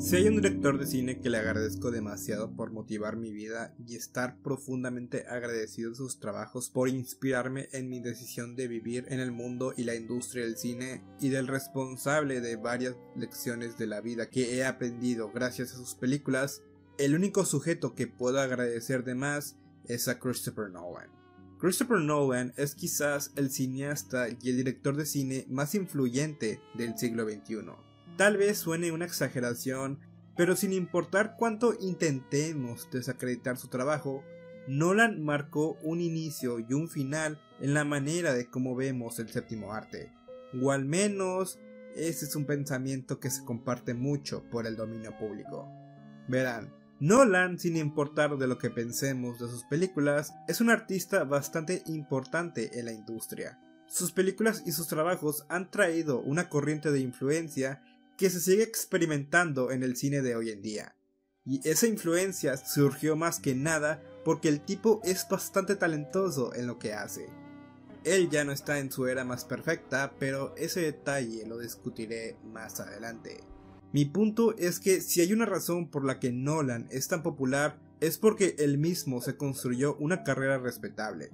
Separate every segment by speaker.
Speaker 1: Si hay un director de cine que le agradezco demasiado por motivar mi vida y estar profundamente agradecido de sus trabajos por inspirarme en mi decisión de vivir en el mundo y la industria del cine, y del responsable de varias lecciones de la vida que he aprendido gracias a sus películas, el único sujeto que puedo agradecer de más es a Christopher Nolan. Christopher Nolan es quizás el cineasta y el director de cine más influyente del siglo XXI. Tal vez suene una exageración, pero sin importar cuánto intentemos desacreditar su trabajo, Nolan marcó un inicio y un final en la manera de cómo vemos el séptimo arte. O al menos, ese es un pensamiento que se comparte mucho por el dominio público. Verán, Nolan, sin importar de lo que pensemos de sus películas, es un artista bastante importante en la industria. Sus películas y sus trabajos han traído una corriente de influencia que se sigue experimentando en el cine de hoy en día. Y esa influencia surgió más que nada porque el tipo es bastante talentoso en lo que hace. Él ya no está en su era más perfecta, pero ese detalle lo discutiré más adelante. Mi punto es que si hay una razón por la que Nolan es tan popular, es porque él mismo se construyó una carrera respetable.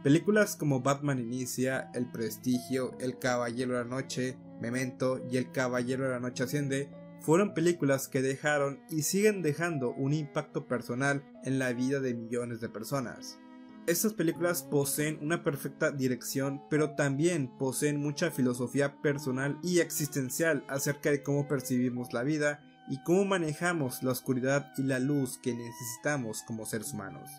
Speaker 1: Películas como Batman Inicia, El Prestigio, El Caballero de la Noche, Memento y El Caballero de la Noche Asciende fueron películas que dejaron y siguen dejando un impacto personal en la vida de millones de personas. Estas películas poseen una perfecta dirección, pero también poseen mucha filosofía personal y existencial acerca de cómo percibimos la vida y cómo manejamos la oscuridad y la luz que necesitamos como seres humanos.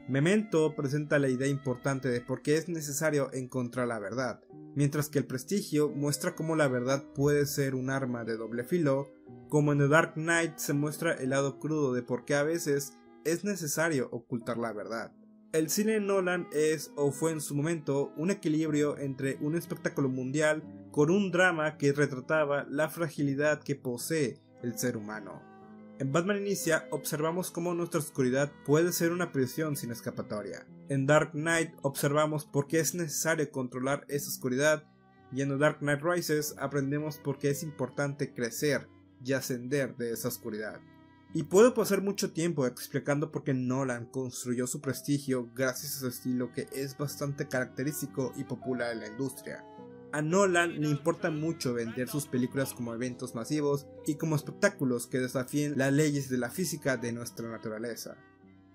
Speaker 1: Memento presenta la idea importante de por qué es necesario encontrar la verdad, mientras que El Prestigio muestra cómo la verdad puede ser un arma de doble filo, como en The Dark Knight se muestra el lado crudo de por qué a veces es necesario ocultar la verdad. El cine de Nolan es, o fue en su momento, un equilibrio entre un espectáculo mundial con un drama que retrataba la fragilidad que posee el ser humano. En Batman Inicia observamos cómo nuestra oscuridad puede ser una prisión sin escapatoria. En Dark Knight observamos por qué es necesario controlar esa oscuridad, y en The Dark Knight Rises aprendemos por qué es importante crecer y ascender de esa oscuridad. Y puedo pasar mucho tiempo explicando por qué Nolan construyó su prestigio gracias a su estilo que es bastante característico y popular en la industria. A Nolan le importa mucho vender sus películas como eventos masivos y como espectáculos que desafíen las leyes de la física de nuestra naturaleza.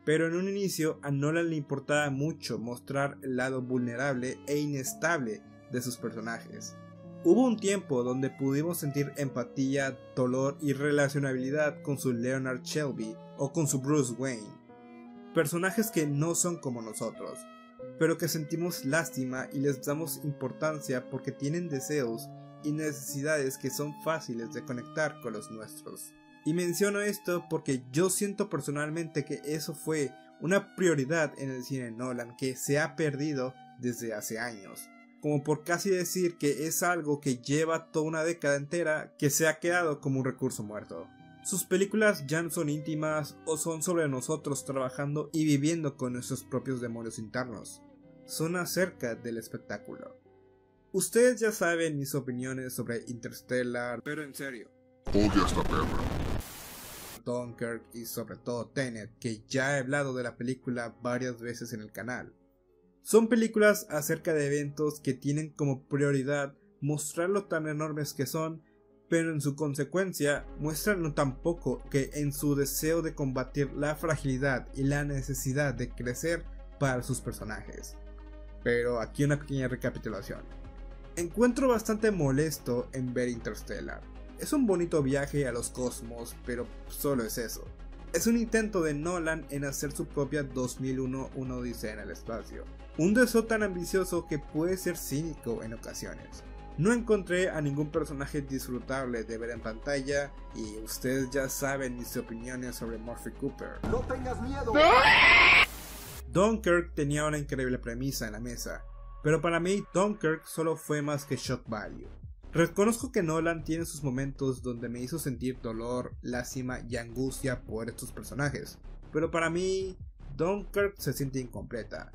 Speaker 1: Pero en un inicio a Nolan le importaba mucho mostrar el lado vulnerable e inestable de sus personajes. Hubo un tiempo donde pudimos sentir empatía, dolor y relacionabilidad con su Leonard Shelby o con su Bruce Wayne. Personajes que no son como nosotros, pero que sentimos lástima y les damos importancia porque tienen deseos y necesidades que son fáciles de conectar con los nuestros. Y menciono esto porque yo siento personalmente que eso fue una prioridad en el cine de Nolan que se ha perdido desde hace años. Como por casi decir que es algo que lleva toda una década entera que se ha quedado como un recurso muerto. Sus películas ya no son íntimas o son sobre nosotros trabajando y viviendo con nuestros propios demonios internos. Son acerca del espectáculo. Ustedes ya saben mis opiniones sobre Interstellar, pero en serio.
Speaker 2: Odio esta perra.
Speaker 1: Dunkirk y sobre todo Tenet, que ya he hablado de la película varias veces en el canal. Son películas acerca de eventos que tienen como prioridad mostrar lo tan enormes que son, pero en su consecuencia muestran lo tan poco que en su deseo de combatir la fragilidad y la necesidad de crecer para sus personajes. Pero aquí una pequeña recapitulación. Encuentro bastante molesto en ver Interstellar. Es un bonito viaje a los cosmos, pero solo es eso. Es un intento de Nolan en hacer su propia 2001 Una Odisea en el espacio. Un deseo tan ambicioso que puede ser cínico en ocasiones. No encontré a ningún personaje disfrutable de ver en pantalla y ustedes ya saben mis opiniones sobre Murphy Cooper.
Speaker 2: ¡No tengas miedo!
Speaker 1: Dunkirk tenía una increíble premisa en la mesa, pero para mí Dunkirk solo fue más que shock value. Reconozco que Nolan tiene sus momentos donde me hizo sentir dolor, lástima y angustia por estos personajes, pero para mí Dunkirk se siente incompleta.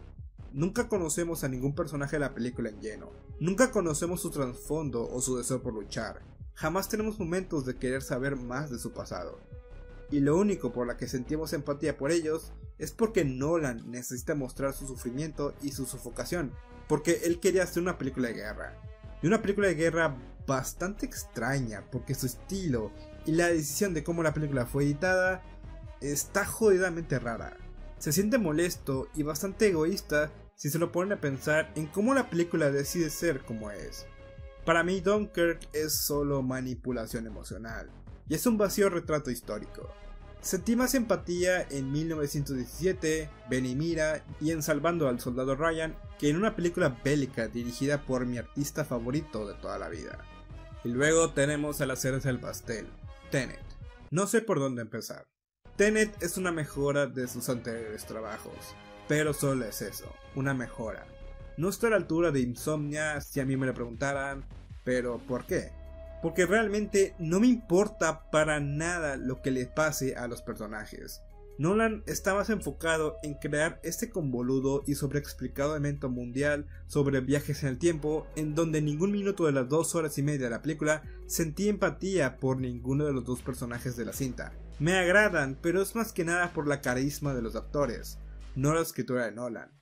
Speaker 1: Nunca conocemos a ningún personaje de la película en lleno, nunca conocemos su trasfondo o su deseo por luchar. jamás tenemos momentos de querer saber más de su pasado. Y lo único por la que sentimos empatía por ellos es porque Nolan necesita mostrar su sufrimiento y su sofocación, porque él quería hacer una película de guerra. Y una película de guerra bastante extraña, porque su estilo y la decisión de cómo la película fue editada está jodidamente rara. Se siente molesto y bastante egoísta si se lo ponen a pensar en cómo la película decide ser como es. Para mí Dunkirk es solo manipulación emocional, y es un vacío retrato histórico. Sentí más empatía en 1917, Ben y Mira y en Salvando al Soldado Ryan que en una película bélica dirigida por mi artista favorito de toda la vida. Y luego tenemos a la cereza del pastel, Tenet. No sé por dónde empezar. Tenet es una mejora de sus anteriores trabajos, pero solo es eso, una mejora. No está a la altura de Insomnia si a mí me lo preguntaran, pero ¿por qué? Porque realmente no me importa para nada lo que le pase a los personajes. Nolan está más enfocado en crear este convoludo y sobreexplicado evento mundial sobre viajes en el tiempo, en donde ningún minuto de las 2 horas y media de la película sentí empatía por ninguno de los dos personajes de la cinta. Me agradan, pero es más que nada por la carisma de los actores, no la escritura de Nolan.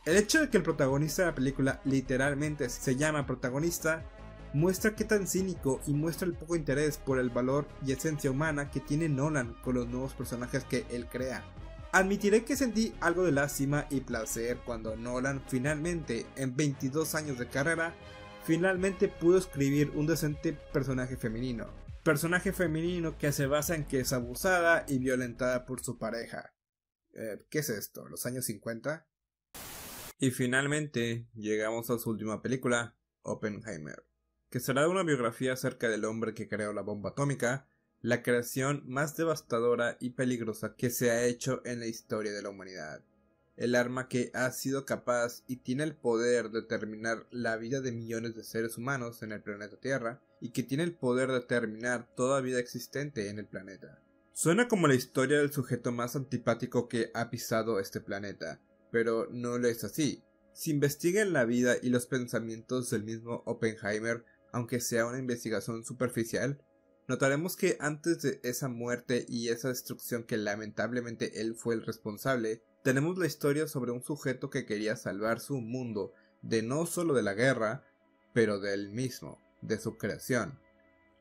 Speaker 1: El hecho de que el protagonista de la película literalmente se llama protagonista muestra qué tan cínico y muestra el poco interés por el valor y esencia humana que tiene Nolan con los nuevos personajes que él crea. Admitiré que sentí algo de lástima y placer cuando Nolan finalmente, en 22 años de carrera, finalmente pudo escribir un decente personaje femenino. Personaje femenino que se basa en que es abusada y violentada por su pareja. ¿Qué es esto? ¿Los años 50? Y finalmente llegamos a su última película, Oppenheimer, que será una biografía acerca del hombre que creó la bomba atómica, la creación más devastadora y peligrosa que se ha hecho en la historia de la humanidad. El arma que ha sido capaz y tiene el poder de terminar la vida de millones de seres humanos en el planeta Tierra, y que tiene el poder de terminar toda vida existente en el planeta. Suena como la historia del sujeto más antipático que ha pisado este planeta, pero no lo es así. Si investigan la vida y los pensamientos del mismo Oppenheimer, aunque sea una investigación superficial, notaremos que antes de esa muerte y esa destrucción que lamentablemente él fue el responsable, tenemos la historia sobre un sujeto que quería salvar su mundo de no solo de la guerra, pero de él mismo, de su creación.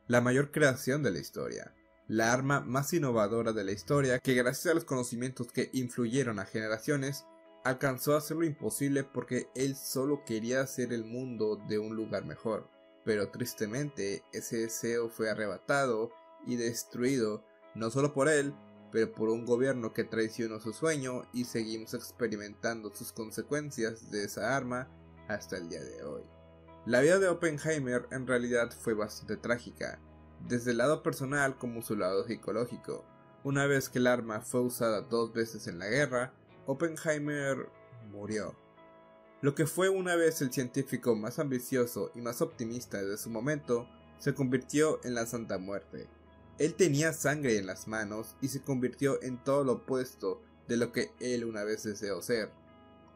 Speaker 1: La mayor creación de la historia, la arma más innovadora de la historia que gracias a los conocimientos que influyeron a generaciones, alcanzó a hacer lo imposible porque él solo quería hacer el mundo de un lugar mejor. Pero tristemente ese deseo fue arrebatado y destruido no solo por él, pero por un gobierno que traicionó su sueño, y seguimos experimentando sus consecuencias de esa arma hasta el día de hoy. La vida de Oppenheimer en realidad fue bastante trágica, desde el lado personal como su lado psicológico. Una vez que el arma fue usada 2 veces en la guerra, Oppenheimer murió. Lo que fue una vez el científico más ambicioso y más optimista de su momento, se convirtió en la Santa Muerte. Él tenía sangre en las manos y se convirtió en todo lo opuesto de lo que él una vez deseó ser.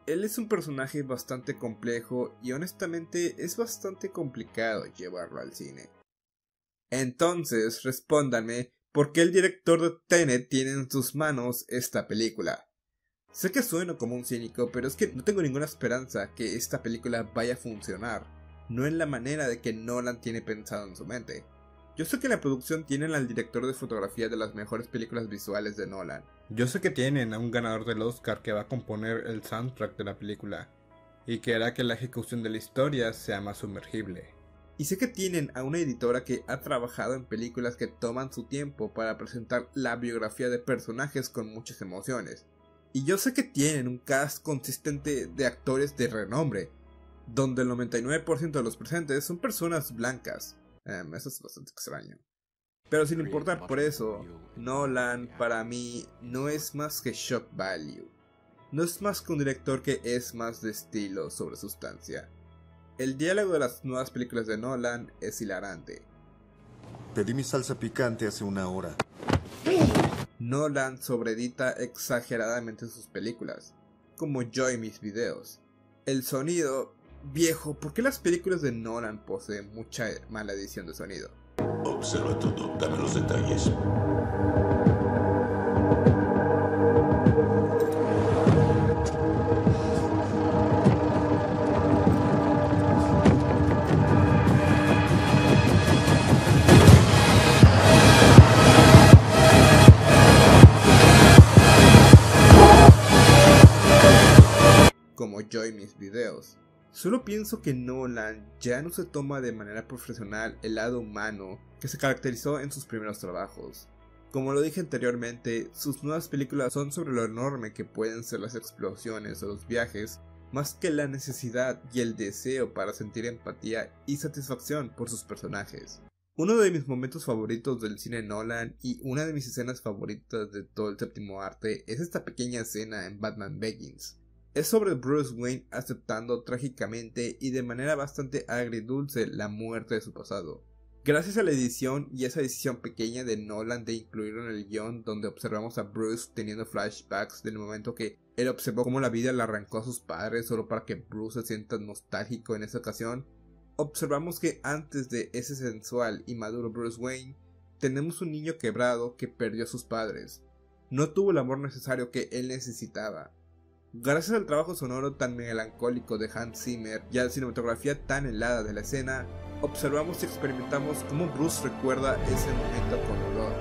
Speaker 1: Él es un personaje bastante complejo y honestamente es bastante complicado llevarlo al cine. Entonces, respóndanme, ¿por qué el director de Tenet tiene en sus manos esta película? Sé que sueno como un cínico, pero es que no tengo ninguna esperanza que esta película vaya a funcionar, no en la manera de que Nolan tiene pensado en su mente. Yo sé que la producción tiene al director de fotografía de las mejores películas visuales de Nolan. Yo sé que tienen a un ganador del Oscar que va a componer el soundtrack de la película, y que hará que la ejecución de la historia sea más sumergible. Y sé que tienen a una editora que ha trabajado en películas que toman su tiempo para presentar la biografía de personajes con muchas emociones. Y yo sé que tienen un cast consistente de actores de renombre, donde el 99% de los presentes son personas blancas. Eso es bastante extraño. Pero sin importar por eso, Nolan para mí no es más que shock value. No es más que un director que es más de estilo sobre sustancia. El diálogo de las nuevas películas de Nolan es hilarante.
Speaker 3: Pedí mi salsa picante hace 1 hora.
Speaker 1: Nolan sobreedita exageradamente sus películas, como yo y mis videos. El sonido... Viejo, ¿por qué las películas de Nolan poseen mucha mala edición de sonido?
Speaker 4: Observa todo, dame los detalles.
Speaker 1: Como yo y mis videos. Solo pienso que Nolan ya no se toma de manera profesional el lado humano que se caracterizó en sus primeros trabajos. Como lo dije anteriormente, sus nuevas películas son sobre lo enorme que pueden ser las explosiones o los viajes, más que la necesidad y el deseo para sentir empatía y satisfacción por sus personajes. Uno de mis momentos favoritos del cine Nolan y una de mis escenas favoritas de todo el séptimo arte es esta pequeña escena en Batman Begins. Es sobre Bruce Wayne aceptando trágicamente y de manera bastante agridulce la muerte de su pasado. Gracias a la edición y esa decisión pequeña de Nolan de incluirlo en el guión, donde observamos a Bruce teniendo flashbacks del momento que él observó cómo la vida le arrancó a sus padres solo para que Bruce se sienta nostálgico en esa ocasión, observamos que antes de ese sensual y maduro Bruce Wayne, tenemos un niño quebrado que perdió a sus padres. No tuvo el amor necesario que él necesitaba. Gracias al trabajo sonoro tan melancólico de Hans Zimmer y a la cinematografía tan helada de la escena, observamos y experimentamos cómo Bruce recuerda ese momento con dolor.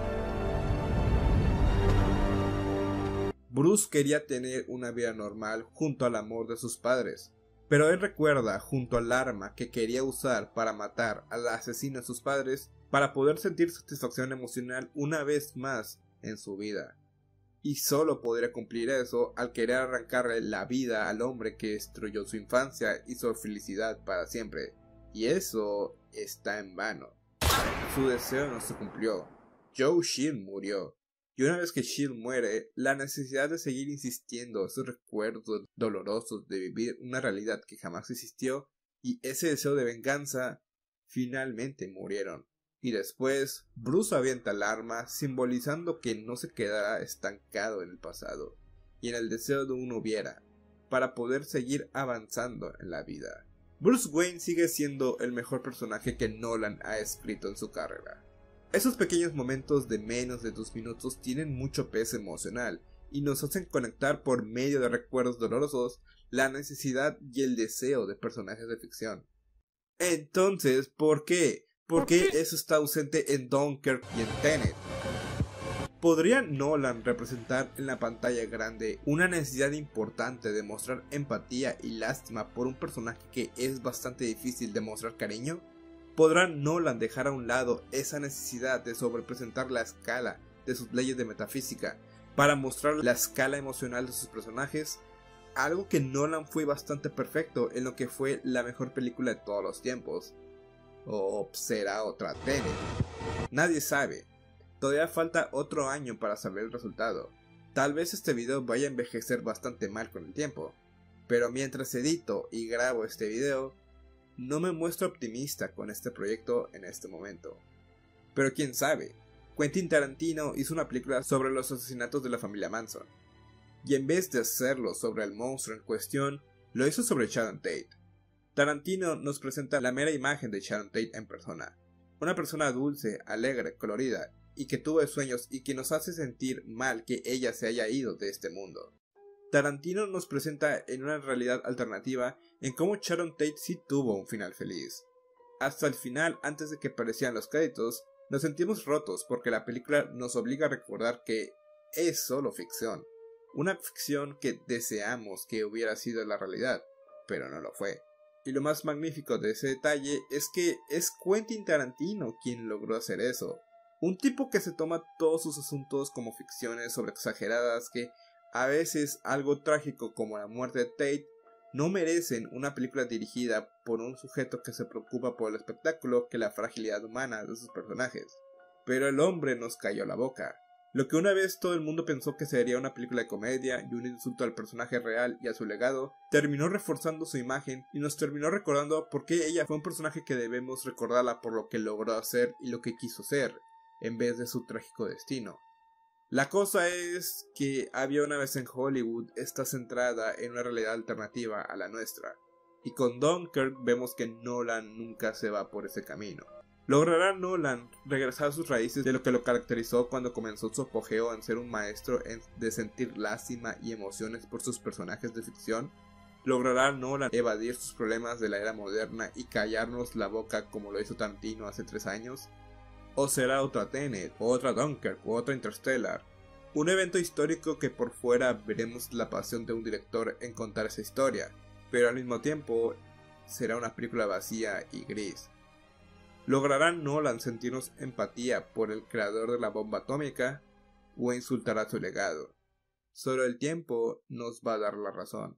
Speaker 1: Bruce quería tener una vida normal junto al amor de sus padres, pero él recuerda junto al arma que quería usar para matar al asesino de sus padres para poder sentir satisfacción emocional una vez más en su vida. Y solo podría cumplir eso al querer arrancarle la vida al hombre que destruyó su infancia y su felicidad para siempre. Y eso está en vano. Su deseo no se cumplió. Joe Chill murió. Y una vez que Chill muere, la necesidad de seguir insistiendo esos recuerdos dolorosos de vivir una realidad que jamás existió y ese deseo de venganza finalmente murieron. Y después, Bruce avienta el arma, simbolizando que no se quedará estancado en el pasado, y en el deseo de un hubiera, para poder seguir avanzando en la vida. Bruce Wayne sigue siendo el mejor personaje que Nolan ha escrito en su carrera. Esos pequeños momentos de menos de 2 minutos tienen mucho peso emocional, y nos hacen conectar por medio de recuerdos dolorosos la necesidad y el deseo de personajes de ficción. Entonces, ¿por qué? ¿Por qué eso está ausente en Dunkirk y en Tenet? ¿Podría Nolan representar en la pantalla grande una necesidad importante de mostrar empatía y lástima por un personaje que es bastante difícil de mostrar cariño? ¿Podrá Nolan dejar a un lado esa necesidad de sobrepresentar la escala de sus leyes de metafísica para mostrar la escala emocional de sus personajes? Algo que Nolan fue bastante perfecto en lo que fue la mejor película de todos los tiempos. ¿O será otra Tenet? Nadie sabe. Todavía falta otro año para saber el resultado. Tal vez este video vaya a envejecer bastante mal con el tiempo. Pero mientras edito y grabo este video, no me muestro optimista con este proyecto en este momento. Pero quién sabe, Quentin Tarantino hizo una película sobre los asesinatos de la familia Manson. Y en vez de hacerlo sobre el monstruo en cuestión, lo hizo sobre Sharon Tate. Tarantino nos presenta la mera imagen de Sharon Tate en persona. Una persona dulce, alegre, colorida, y que tuvo sueños y que nos hace sentir mal que ella se haya ido de este mundo. Tarantino nos presenta en una realidad alternativa en cómo Sharon Tate sí tuvo un final feliz. Hasta el final, antes de que aparecieran los créditos, nos sentimos rotos porque la película nos obliga a recordar que es solo ficción. Una ficción que deseamos que hubiera sido la realidad, pero no lo fue. Y lo más magnífico de ese detalle es que es Quentin Tarantino quien logró hacer eso. Un tipo que se toma todos sus asuntos como ficciones sobreexageradas que a veces algo trágico como la muerte de Tate no merecen una película dirigida por un sujeto que se preocupa por el espectáculo que la fragilidad humana de sus personajes. Pero el hombre nos cayó la boca. Lo que una vez todo el mundo pensó que sería una película de comedia y un insulto al personaje real y a su legado, terminó reforzando su imagen y nos terminó recordando por qué ella fue un personaje que debemos recordarla por lo que logró hacer y lo que quiso ser, en vez de su trágico destino. La cosa es que Había una vez en Hollywood está centrada en una realidad alternativa a la nuestra, y con Dunkirk vemos que Nolan nunca se va por ese camino. ¿Logrará Nolan regresar a sus raíces de lo que lo caracterizó cuando comenzó su apogeo en ser un maestro de sentir lástima y emociones por sus personajes de ficción? ¿Logrará Nolan evadir sus problemas de la era moderna y callarnos la boca como lo hizo Tarantino hace 3 años? ¿O será otra Tenet, o otra Dunkirk, o otra Interstellar? Un evento histórico que por fuera veremos la pasión de un director en contar esa historia, pero al mismo tiempo será una película vacía y gris. ¿Logrará Nolan sentirnos empatía por el creador de la bomba atómica o insultará su legado? Solo el tiempo nos va a dar la razón.